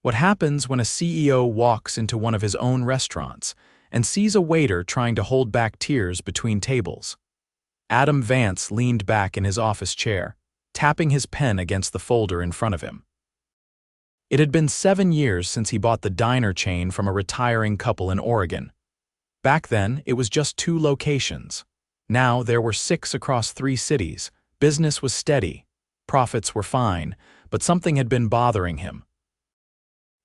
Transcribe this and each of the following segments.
What happens when a CEO walks into one of his own restaurants and sees a waiter trying to hold back tears between tables? Adam Vance leaned back in his office chair, tapping his pen against the folder in front of him. It had been 7 years since he bought the diner chain from a retiring couple in Oregon. Back then, it was just 2 locations. Now there were 6 across 3 cities. Business was steady. Profits were fine, but something had been bothering him.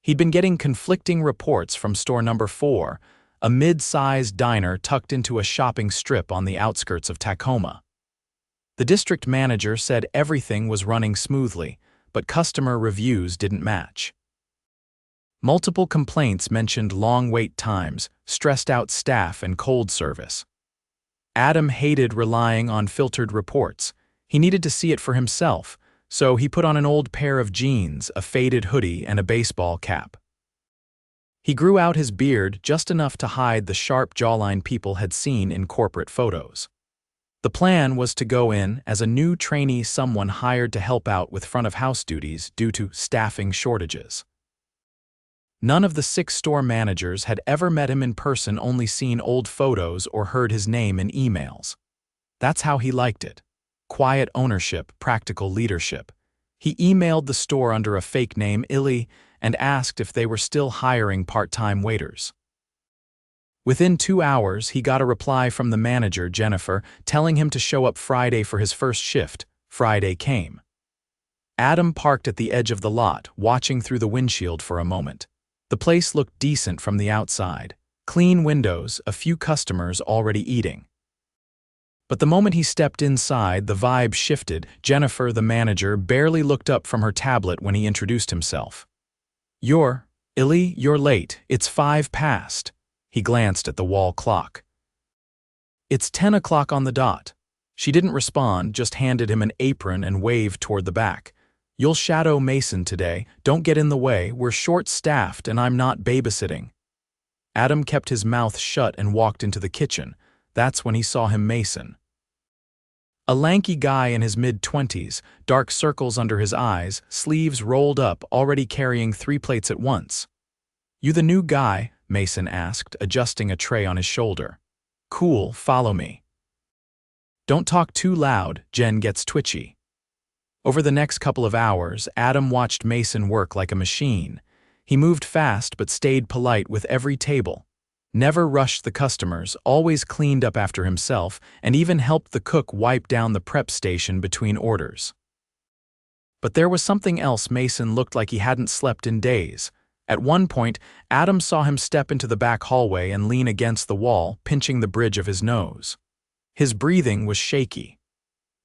He'd been getting conflicting reports from store number 4, a mid-sized diner tucked into a shopping strip on the outskirts of Tacoma. The district manager said everything was running smoothly, but customer reviews didn't match. Multiple complaints mentioned long wait times, stressed-out staff, and cold service. Adam hated relying on filtered reports. He needed to see it for himself, so he put on an old pair of jeans, a faded hoodie, and a baseball cap. He grew out his beard just enough to hide the sharp jawline people had seen in corporate photos. The plan was to go in as a new trainee, someone hired to help out with front-of-house duties due to staffing shortages. None of the 6 store managers had ever met him in person, only seen old photos or heard his name in emails. That's how he liked it. Quiet ownership, practical leadership. He emailed the store under a fake name, Illy, and asked if they were still hiring part-time waiters. Within 2 hours, he got a reply from the manager, Jennifer, telling him to show up Friday for his first shift. Friday came. Adam parked at the edge of the lot, watching through the windshield for a moment. The place looked decent from the outside. Clean windows, a few customers already eating. But the moment he stepped inside, the vibe shifted. Jennifer, the manager, barely looked up from her tablet when he introduced himself. Illy, you're late. It's 5 past. He glanced at the wall clock. It's 10 o'clock on the dot. She didn't respond, just handed him an apron and waved toward the back. You'll shadow Mason today. Don't get in the way. We're short-staffed and I'm not babysitting. Adam kept his mouth shut and walked into the kitchen. That's when he saw him, Mason. A lanky guy in his mid-20s, dark circles under his eyes, sleeves rolled up, already carrying 3 plates at once. You the new guy? Mason asked, adjusting a tray on his shoulder. Cool, follow me. Don't talk too loud, Jen gets twitchy. Over the next couple of hours, Adam watched Mason work like a machine. He moved fast but stayed polite with every table. Never rushed the customers, always cleaned up after himself, and even helped the cook wipe down the prep station between orders. But there was something else. Mason looked like he hadn't slept in days. At one point, Adam saw him step into the back hallway and lean against the wall, pinching the bridge of his nose. His breathing was shaky.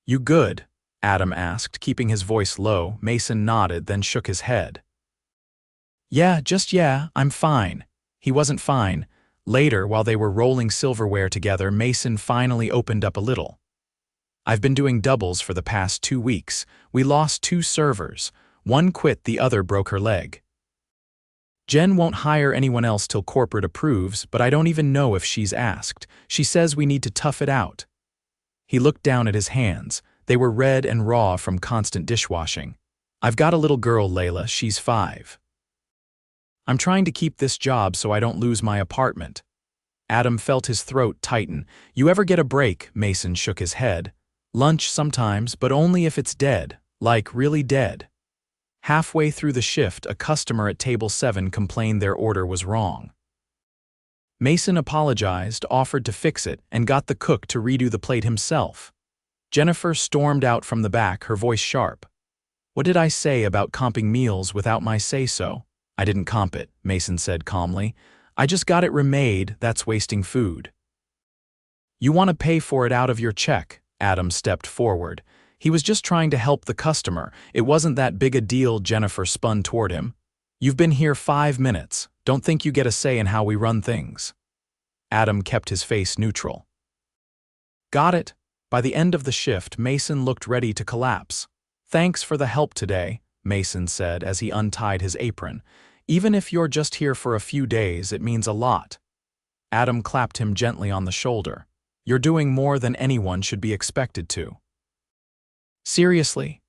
You good? Adam asked, keeping his voice low. Mason nodded, then shook his head. Yeah, I'm fine. He wasn't fine. Later, while they were rolling silverware together, Mason finally opened up a little. I've been doing doubles for the past 2 weeks. We lost 2 servers. One quit, the other broke her leg. Jen won't hire anyone else till corporate approves, but I don't even know if she's asked. She says we need to tough it out. He looked down at his hands. They were red and raw from constant dishwashing. I've got a little girl, Layla. She's 5. I'm trying to keep this job so I don't lose my apartment. Adam felt his throat tighten. You ever get a break? Mason shook his head. Lunch sometimes, but only if it's dead, like really dead. Halfway through the shift, a customer at table 7 complained their order was wrong. Mason apologized, offered to fix it, and got the cook to redo the plate himself. Jennifer stormed out from the back, her voice sharp. What did I say about comping meals without my say-so? I didn't comp it, Mason said calmly. I just got it remade. That's wasting food. You want to pay for it out of your check? Adam stepped forward. He was just trying to help the customer. It wasn't that big a deal. Jennifer spun toward him. You've been here 5 minutes. Don't think you get a say in how we run things. Adam kept his face neutral. Got it. By the end of the shift, Mason looked ready to collapse. Thanks for the help today, Mason said as he untied his apron. Even if you're just here for a few days, it means a lot. Adam clapped him gently on the shoulder. You're doing more than anyone should be expected to. Seriously?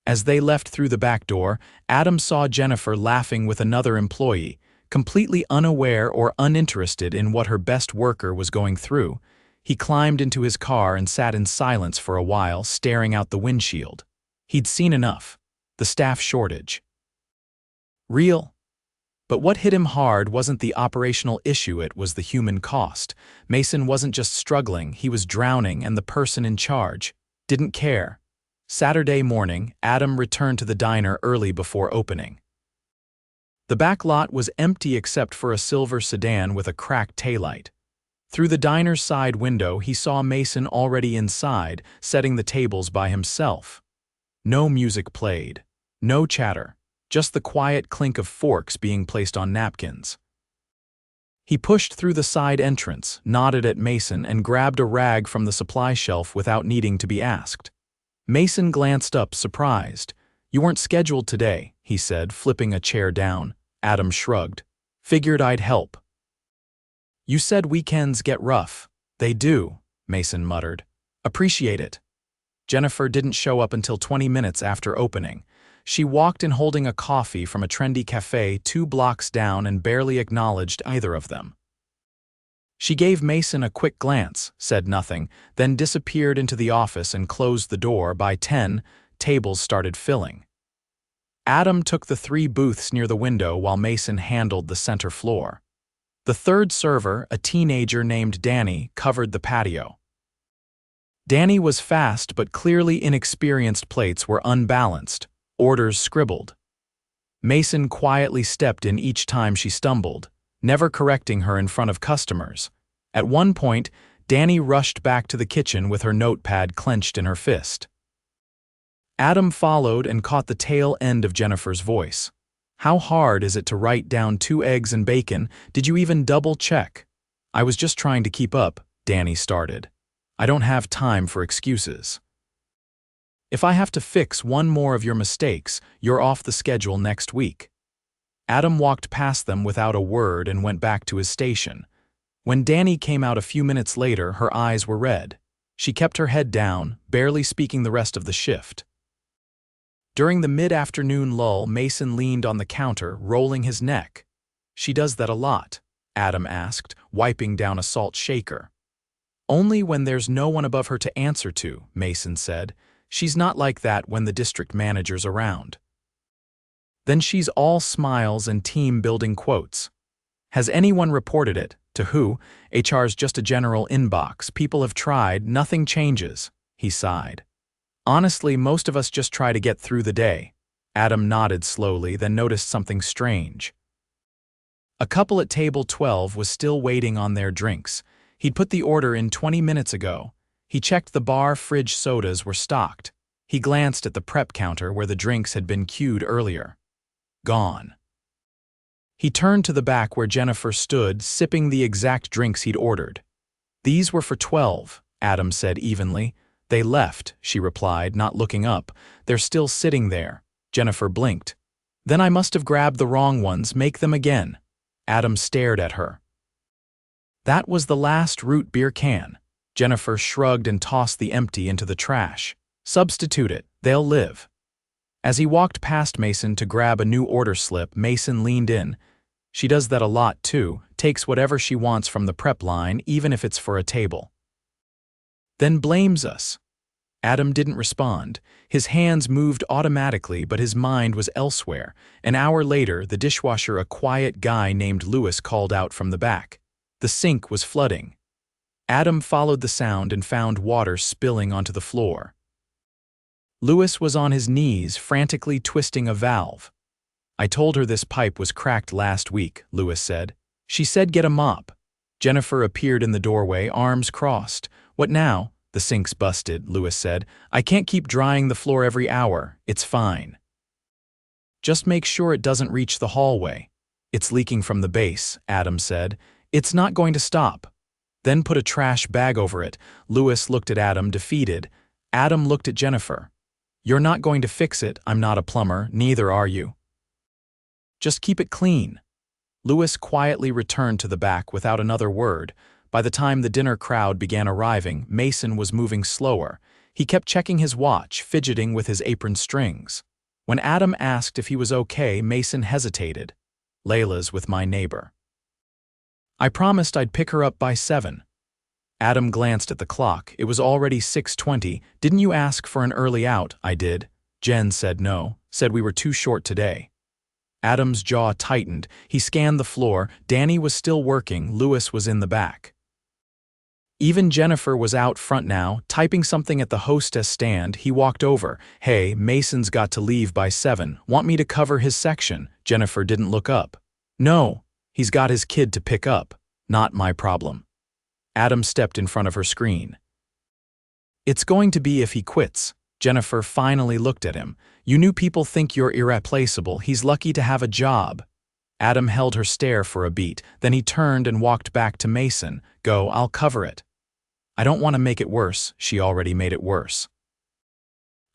As they left through the back door, Adam saw Jennifer laughing with another employee, completely unaware or uninterested in what her best worker was going through. He climbed into his car and sat in silence for a while, staring out the windshield. He'd seen enough. The staff shortage. Real. But what hit him hard wasn't the operational issue, it was the human cost. Mason wasn't just struggling, he was drowning, and the person in charge didn't care. Saturday morning, Adam returned to the diner early before opening. The back lot was empty except for a silver sedan with a cracked taillight. Through the diner's side window, he saw Mason already inside, setting the tables by himself. No music played. No chatter. Just the quiet clink of forks being placed on napkins. He pushed through the side entrance, nodded at Mason, and grabbed a rag from the supply shelf without needing to be asked. Mason glanced up, surprised. "You weren't scheduled today," he said, flipping a chair down. Adam shrugged. "Figured I'd help." "You said weekends get rough." "They do," Mason muttered. "Appreciate it." Jennifer didn't show up until 20 minutes after opening. She walked in holding a coffee from a trendy cafe 2 blocks down and barely acknowledged either of them. She gave Mason a quick glance, said nothing, then disappeared into the office and closed the door. By 10, tables started filling. Adam took the 3 booths near the window while Mason handled the center floor. The third server, a teenager named Danny, covered the patio. Danny was fast, but clearly inexperienced. Plates were unbalanced, orders scribbled. Mason quietly stepped in each time she stumbled, never correcting her in front of customers. At one point, Danny rushed back to the kitchen with her notepad clenched in her fist. Adam followed and caught the tail end of Jennifer's voice. "How hard is it to write down 2 eggs and bacon? Did you even double-check?" "I was just trying to keep up," Danny started. "I don't have time for excuses. If I have to fix one more of your mistakes, you're off the schedule next week." Adam walked past them without a word and went back to his station. When Danny came out a few minutes later, her eyes were red. She kept her head down, barely speaking the rest of the shift. During the mid-afternoon lull, Mason leaned on the counter, rolling his neck. "She does that a lot?" Adam asked, wiping down a salt shaker. "Only when there's no one above her to answer to," Mason said. "She's not like that when the district manager's around." Then she's all smiles and team-building quotes. "Has anyone reported it? To who? HR's just a general inbox. People have tried, nothing changes." He sighed. "Honestly, most of us just try to get through the day." Adam nodded slowly, then noticed something strange. A couple at table 12 was still waiting on their drinks. He'd put the order in 20 minutes ago. He checked the bar fridge, sodas were stocked. He glanced at the prep counter where the drinks had been queued earlier. Gone. He turned to the back where Jennifer stood, sipping the exact drinks he'd ordered. "These were for 12, Adam said evenly. "They left," she replied, not looking up. "They're still sitting there." Jennifer blinked. "Then I must have grabbed the wrong ones. Make them again." Adam stared at her. "That was the last root beer can." Jennifer shrugged and tossed the empty into the trash. "Substitute it. They'll live." As he walked past Mason to grab a new order slip, Mason leaned in. "She does that a lot, too. Takes whatever she wants from the prep line, even if it's for a table. Then blames us." Adam didn't respond. His hands moved automatically, but his mind was elsewhere. An hour later, the dishwasher, a quiet guy named Lewis, called out from the back. The sink was flooding. Adam followed the sound and found water spilling onto the floor. Lewis was on his knees, frantically twisting a valve. "I told her this pipe was cracked last week," Lewis said. "She said get a mop." Jennifer appeared in the doorway, arms crossed. "What now?" "The sink's busted," Lewis said. "I can't keep drying the floor every hour. It's fine. Just make sure it doesn't reach the hallway." "It's leaking from the base," Adam said. "It's not going to stop." "Then put a trash bag over it." Lewis looked at Adam, defeated. Adam looked at Jennifer. "You're not going to fix it. I'm not a plumber. Neither are you. Just keep it clean." Lewis quietly returned to the back without another word. By the time the dinner crowd began arriving, Mason was moving slower. He kept checking his watch, fidgeting with his apron strings. When Adam asked if he was okay, Mason hesitated. "Layla's with my neighbor. I promised I'd pick her up by 7. Adam glanced at the clock. It was already 6:20. "Didn't you ask for an early out?" "I did. Jen said no, said we were too short today." Adam's jaw tightened. He scanned the floor. Danny was still working. Louis was in the back. Even Jennifer was out front now, typing something at the hostess stand. He walked over. "Hey, Mason's got to leave by 7. Want me to cover his section?" Jennifer didn't look up. "No, he's got his kid to pick up. Not my problem." Adam stepped in front of her screen. "It's going to be if he quits." Jennifer finally looked at him. "You new people think you're irreplaceable. He's lucky to have a job." Adam held her stare for a beat. Then he turned and walked back to Mason. "Go, I'll cover it." "I don't want to make it worse." She already made it worse.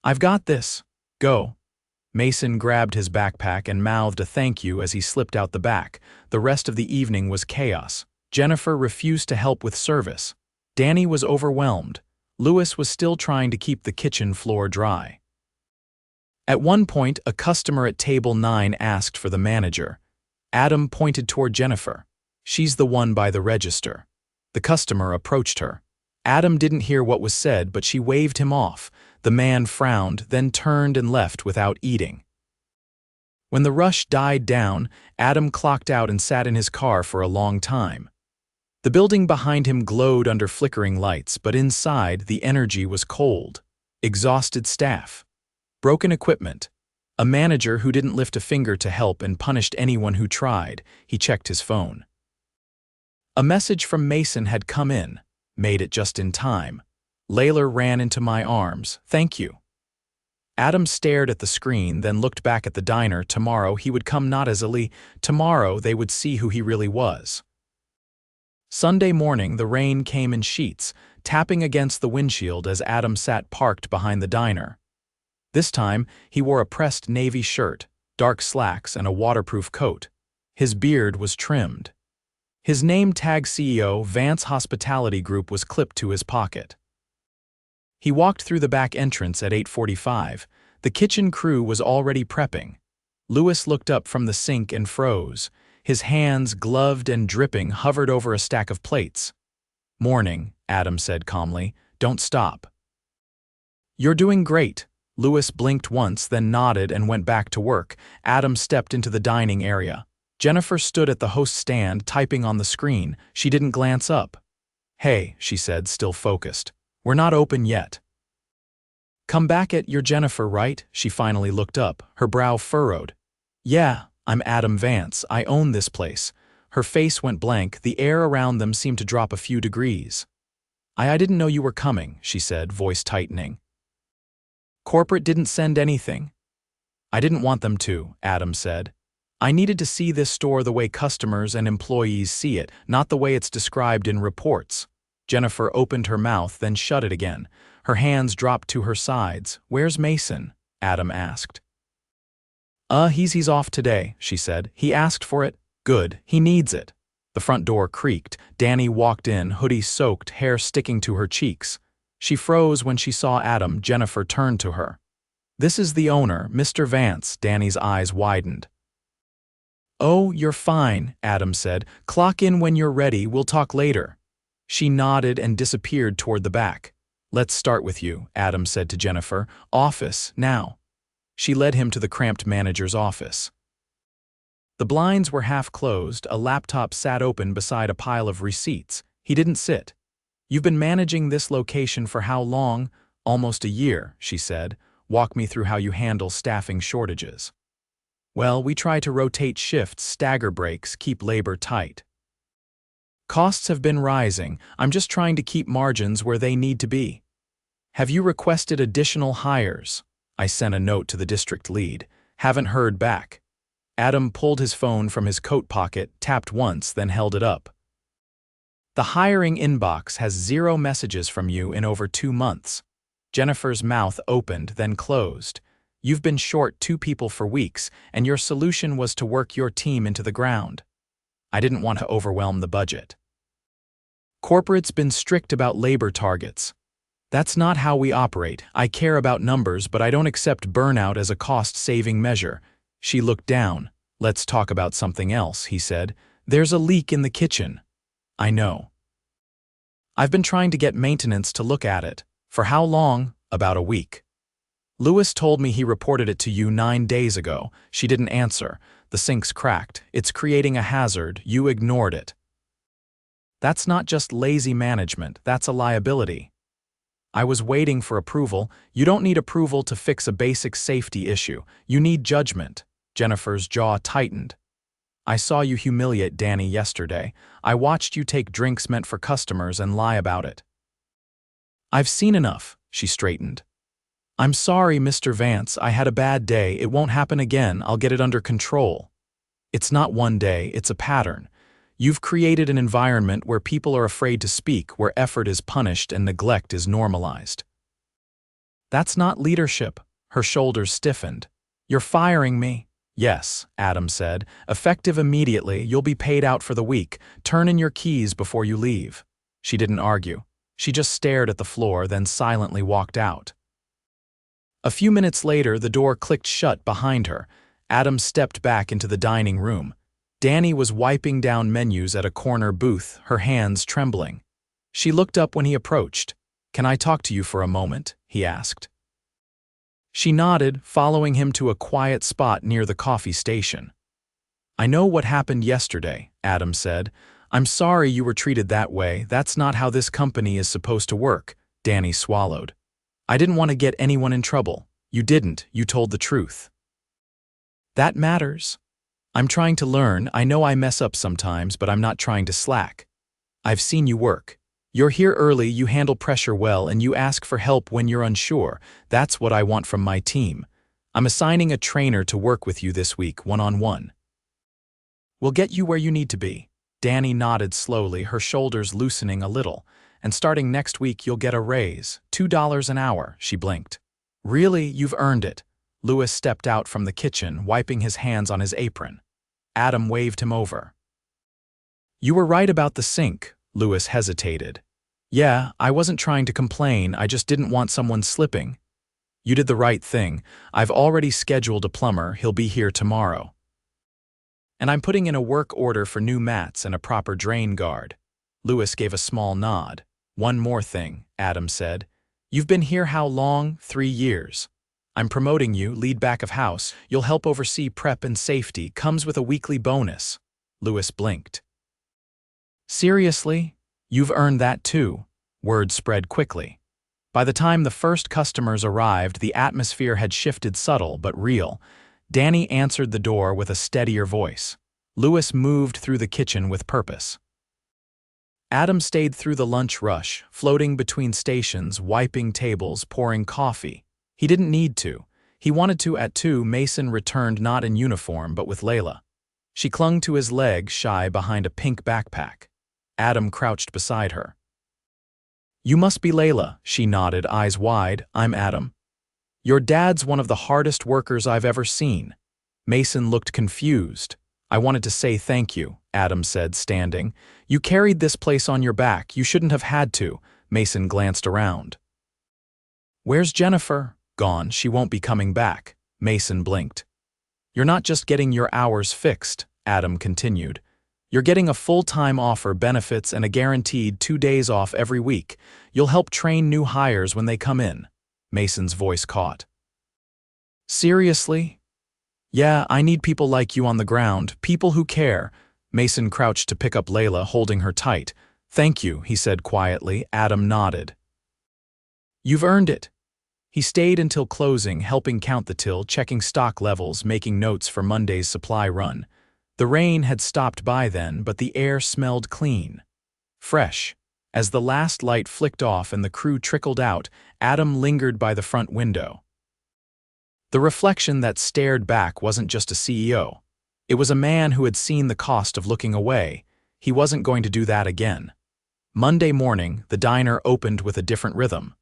"I've got this. Go." Mason grabbed his backpack and mouthed a thank you as he slipped out the back. The rest of the evening was chaos. Jennifer refused to help with service. Danny was overwhelmed. Louis was still trying to keep the kitchen floor dry. At one point, a customer at table 9 asked for the manager. Adam pointed toward Jennifer. "She's the one by the register." The customer approached her. Adam didn't hear what was said, but she waved him off. The man frowned, then turned and left without eating. When the rush died down, Adam clocked out and sat in his car for a long time. The building behind him glowed under flickering lights, but inside the energy was cold. Exhausted staff. Broken equipment. A manager who didn't lift a finger to help and punished anyone who tried. He checked his phone. A message from Mason had come in. Made it just in time. "Layla ran into my arms. Thank you." Adam stared at the screen, then looked back at the diner. Tomorrow he would come not as Ali. Tomorrow they would see who he really was. Sunday morning, the rain came in sheets, tapping against the windshield as Adam sat parked behind the diner. This time, he wore a pressed navy shirt, dark slacks, and a waterproof coat. His beard was trimmed. His name tag CEO, Vance Hospitality Group, was clipped to his pocket. He walked through the back entrance at 8:45. The kitchen crew was already prepping. Louis looked up from the sink and froze. His hands, gloved and dripping, hovered over a stack of plates. "Morning," Adam said calmly. "Don't stop." "You're doing great." Louis blinked once, then nodded and went back to work. Adam stepped into the dining area. Jennifer stood at the host stand, typing on the screen. She didn't glance up. "Hey," she said, still focused. "We're not open yet." "Come back at you're Jennifer, right?" She finally looked up, her brow furrowed. "Yeah, I'm Adam Vance. I own this place." Her face went blank. The air around them seemed to drop a few degrees. I didn't know you were coming," she said, voice tightening. "Corporate didn't send anything." "I didn't want them to," Adam said. "I needed to see this store the way customers and employees see it, not the way it's described in reports." Jennifer opened her mouth, then shut it again. Her hands dropped to her sides. "Where's Mason?" Adam asked. He's off today," she said. "He asked for it." "Good, he needs it." The front door creaked. Danny walked in, hoodie soaked, hair sticking to her cheeks. She froze when she saw Adam. Jennifer turned to her. "This is the owner, Mr. Vance." Danny's eyes widened. "Oh, you're fine," Adam said. "Clock in when you're ready, we'll talk later." She nodded and disappeared toward the back. "Let's start with you," Adam said to Jennifer. "Office, now." She led him to the cramped manager's office. The blinds were half closed. A laptop sat open beside a pile of receipts. He didn't sit. "You've been managing this location for how long?" "Almost a year," she said. "Walk me through how you handle staffing shortages." "Well, we try to rotate shifts, stagger breaks, keep labor tight. Costs have been rising. I'm just trying to keep margins where they need to be." "Have you requested additional hires?" "I sent a note to the district lead. Haven't heard back." Adam pulled his phone from his coat pocket, tapped once, then held it up. "The hiring inbox has 0 messages from you in over 2 months. Jennifer's mouth opened, then closed. "You've been short 2 people for weeks, and your solution was to work your team into the ground." "I didn't want to overwhelm the budget." "Corporate's been strict about labor targets." That's not how we operate. I care about numbers, but I don't accept burnout as a cost-saving measure. She looked down. Let's talk about something else, he said. There's a leak in the kitchen. I know. I've been trying to get maintenance to look at it. For how long? About a week. Lewis told me he reported it to you 9 days ago. She didn't answer. The sink's cracked. It's creating a hazard. You ignored it. That's not just lazy management. That's a liability. I was waiting for approval. You don't need approval to fix a basic safety issue. You need judgment. Jennifer's jaw tightened. I saw you humiliate Danny yesterday. I watched you take drinks meant for customers and lie about it. I've seen enough, she straightened. I'm sorry, Mr. Vance, I had a bad day. It won't happen again. I'll get it under control. It's not one day, it's a pattern. You've created an environment where people are afraid to speak, where effort is punished and neglect is normalized. That's not leadership. Her shoulders stiffened. You're firing me. Yes, Adam said. Effective immediately, you'll be paid out for the week. Turn in your keys before you leave. She didn't argue. She just stared at the floor, then silently walked out. A few minutes later, the door clicked shut behind her. Adam stepped back into the dining room. Danny was wiping down menus at a corner booth, her hands trembling. She looked up when he approached. Can I talk to you for a moment? He asked. She nodded, following him to a quiet spot near the coffee station. I know what happened yesterday, Adam said. I'm sorry you were treated that way. That's not how this company is supposed to work. Danny swallowed. I didn't want to get anyone in trouble. You didn't. You told the truth. That matters. I'm trying to learn. I know I mess up sometimes, but I'm not trying to slack. I've seen you work. You're here early, you handle pressure well, and you ask for help when you're unsure. That's what I want from my team. I'm assigning a trainer to work with you this week, one-on-one. We'll get you where you need to be. Danny nodded slowly, her shoulders loosening a little. And starting next week, you'll get a raise. $2 an hour, she blinked. Really, you've earned it. Lewis stepped out from the kitchen, wiping his hands on his apron. Adam waved him over. You were right about the sink. Lewis hesitated. Yeah, I wasn't trying to complain, I just didn't want someone slipping. You did the right thing. I've already scheduled a plumber, he'll be here tomorrow. And I'm putting in a work order for new mats and a proper drain guard. Lewis gave a small nod. One more thing, Adam said. You've been here how long? 3 years. I'm promoting you, lead back of house. You'll help oversee prep and safety, comes with a weekly bonus. Lewis blinked. Seriously? You've earned that too. Word spread quickly. By the time the first customers arrived, the atmosphere had shifted, subtle but real. Danny answered the door with a steadier voice. Lewis moved through the kitchen with purpose. Adam stayed through the lunch rush, floating between stations, wiping tables, pouring coffee. He didn't need to. He wanted to at 2. Mason returned not in uniform but with Layla. She clung to his leg, shy behind a pink backpack. Adam crouched beside her. You must be Layla, she nodded, eyes wide. I'm Adam. Your dad's one of the hardest workers I've ever seen. Mason looked confused. I wanted to say thank you, Adam said, standing. You carried this place on your back. You shouldn't have had to. Mason glanced around. Where's Jennifer? Gone. She won't be coming back. Mason blinked. You're not just getting your hours fixed, Adam continued. You're getting a full-time offer, benefits, and a guaranteed 2 days off every week. You'll help train new hires when they come in. Mason's voice caught. Seriously? Yeah, I need people like you on the ground, people who care. Mason crouched to pick up Layla, holding her tight. Thank you, he said quietly. Adam nodded. You've earned it. He stayed until closing, helping count the till, checking stock levels, making notes for Monday's supply run. The rain had stopped by then, but the air smelled clean. Fresh. As the last light flicked off and the crew trickled out, Adam lingered by the front window. The reflection that stared back wasn't just a CEO. It was a man who had seen the cost of looking away. He wasn't going to do that again. Monday morning, the diner opened with a different rhythm.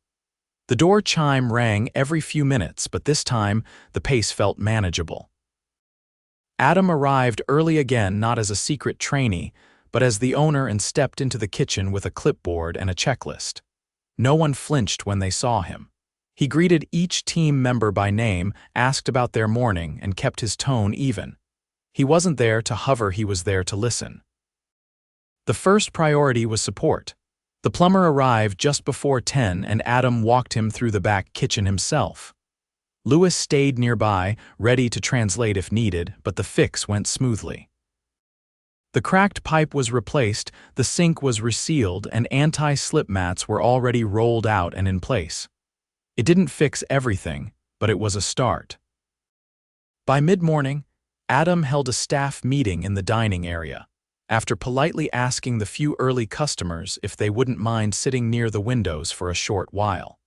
The door chime rang every few minutes, but this time, the pace felt manageable. Adam arrived early again, not as a secret trainee, but as the owner, and stepped into the kitchen with a clipboard and a checklist. No one flinched when they saw him. He greeted each team member by name, asked about their morning, and kept his tone even. He wasn't there to hover, he was there to listen. The first priority was support. The plumber arrived just before 10 and Adam walked him through the back kitchen himself. Lewis stayed nearby, ready to translate if needed, but the fix went smoothly. The cracked pipe was replaced, the sink was resealed, and anti-slip mats were already rolled out and in place. It didn't fix everything, but it was a start. By mid-morning, Adam held a staff meeting in the dining area, after politely asking the few early customers if they wouldn't mind sitting near the windows for a short while.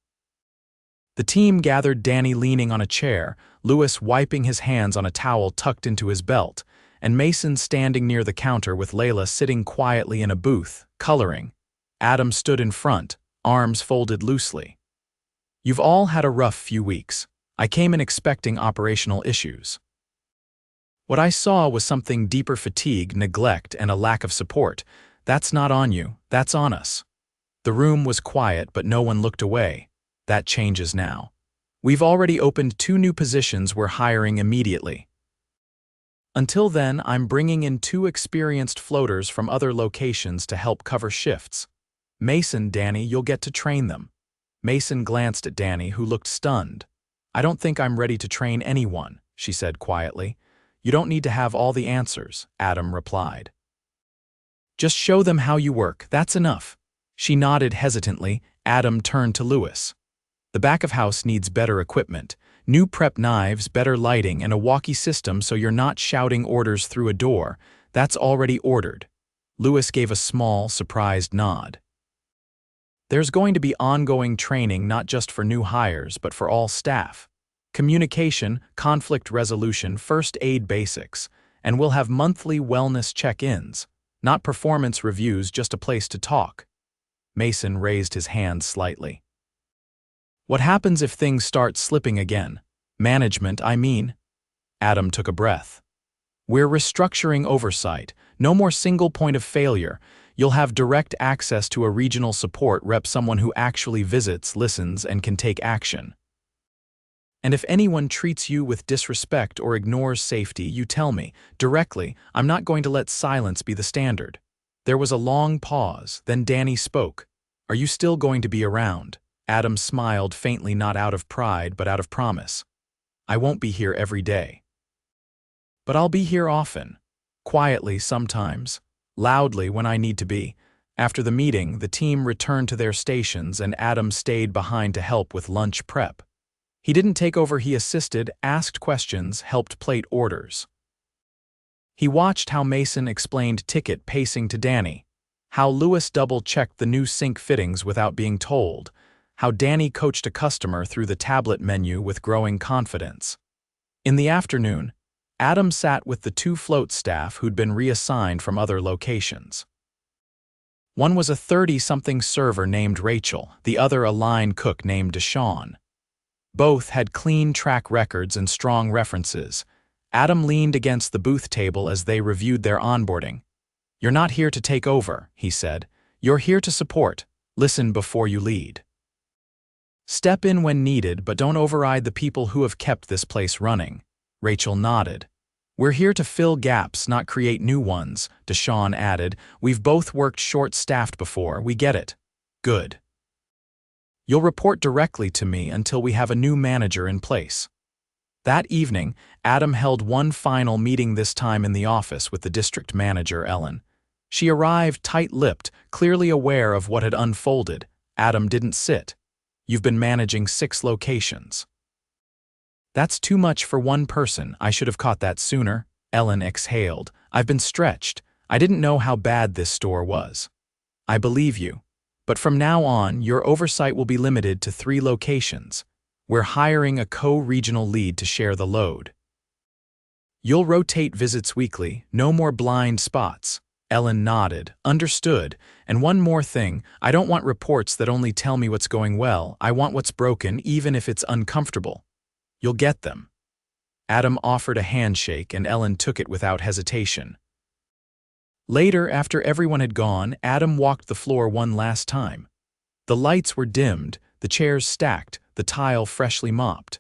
The team gathered, Danny leaning on a chair, Lewis wiping his hands on a towel tucked into his belt, and Mason standing near the counter with Layla sitting quietly in a booth, coloring. Adam stood in front, arms folded loosely. "You've all had a rough few weeks. I came in expecting operational issues. What I saw was something deeper: fatigue, neglect, and a lack of support. That's not on you, that's on us." The room was quiet, but no one looked away. That changes now. "We've already opened 2 new positions we're hiring immediately. Until then, I'm bringing in 2 experienced floaters from other locations to help cover shifts. Mason, Danny, you'll get to train them." Mason glanced at Danny, who looked stunned. "I don't think I'm ready to train anyone," she said quietly. "You don't need to have all the answers," Adam replied. "Just show them how you work, that's enough." She nodded hesitantly. Adam turned to Lewis. "The back of house needs better equipment. New prep knives, better lighting, and a walkie system so you're not shouting orders through a door. That's already ordered." Lewis gave a small, surprised nod. "There's going to be ongoing training not just for new hires but for all staff. Communication, conflict resolution, first aid basics, and we'll have monthly wellness check-ins. Not performance reviews, just a place to talk." Mason raised his hand slightly. "What happens if things start slipping again? Management, I mean." Adam took a breath. "We're restructuring oversight. No more single point of failure. You'll have direct access to a regional support rep, someone who actually visits, listens, and can take action. And if anyone treats you with disrespect or ignores safety, you tell me directly. I'm not going to let silence be the standard." There was a long pause, then Danny spoke. "Are you still going to be around?" Adam smiled faintly, not out of pride, but out of promise. "I won't be here every day. But I'll be here often. Quietly sometimes, loudly when I need to be." After the meeting, the team returned to their stations and Adam stayed behind to help with lunch prep. He didn't take over, he assisted, asked questions, helped plate orders. He watched how Mason explained ticket pacing to Danny, how Lewis double-checked the new sink fittings without being told, how Danny coached a customer through the tablet menu with growing confidence. In the afternoon, Adam sat with the 2 float staff who'd been reassigned from other locations. One was a 30-something server named Rachel, the other a line cook named Deshawn. Both had clean track records and strong references. Adam leaned against the booth table as they reviewed their onboarding. "You're not here to take over," he said. "You're here to support. Listen before you lead. Step in when needed, but don't override the people who have kept this place running." Rachel nodded. "We're here to fill gaps, not create new ones," Deshawn added. "We've both worked short-staffed before, we get it." "Good. You'll report directly to me until we have a new manager in place." That evening, Adam held one final meeting, this time in the office with the district manager, Ellen. She arrived tight-lipped, clearly aware of what had unfolded. Adam didn't sit. "You've been managing 6 locations. That's too much for one person. I should have caught that sooner." Ellen exhaled. "I've been stretched. I didn't know how bad this store was." "I believe you. But from now on, your oversight will be limited to 3 locations. We're hiring a co-regional lead to share the load. You'll rotate visits weekly, no more blind spots." Ellen nodded. "Understood. And one more thing, I don't want reports that only tell me what's going well. I want what's broken, even if it's uncomfortable." "You'll get them." Adam offered a handshake and Ellen took it without hesitation. Later, after everyone had gone, Adam walked the floor one last time. The lights were dimmed, the chairs stacked, the tile freshly mopped.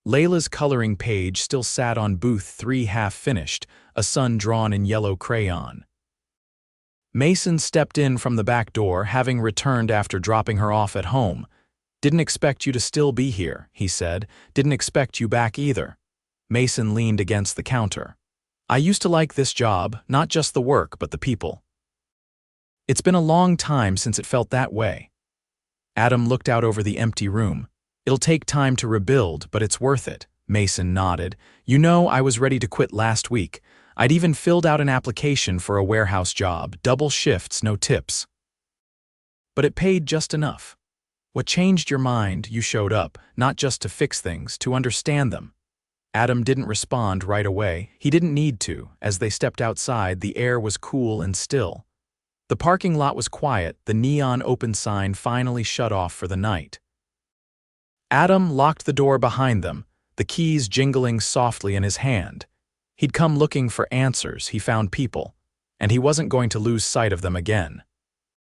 Layla's coloring page still sat on booth 3 half-finished, a sun drawn in yellow crayon. Mason stepped in from the back door, having returned after dropping her off at home. "Didn't expect you to still be here," he said. "Didn't expect you back either." Mason leaned against the counter. "I used to like this job, not just the work, but the people. It's been a long time since it felt that way." Adam looked out over the empty room. "It'll take time to rebuild, but it's worth it." Mason nodded. "You know, I was ready to quit last week. I'd even filled out an application for a warehouse job, double shifts, no tips. But it paid just enough. What changed your mind? You showed up, not just to fix things, to understand them." Adam didn't respond right away. He didn't need to. As they stepped outside, the air was cool and still. The parking lot was quiet, the neon open sign finally shut off for the night. Adam locked the door behind them, the keys jingling softly in his hand. He'd come looking for answers, he found people, and he wasn't going to lose sight of them again.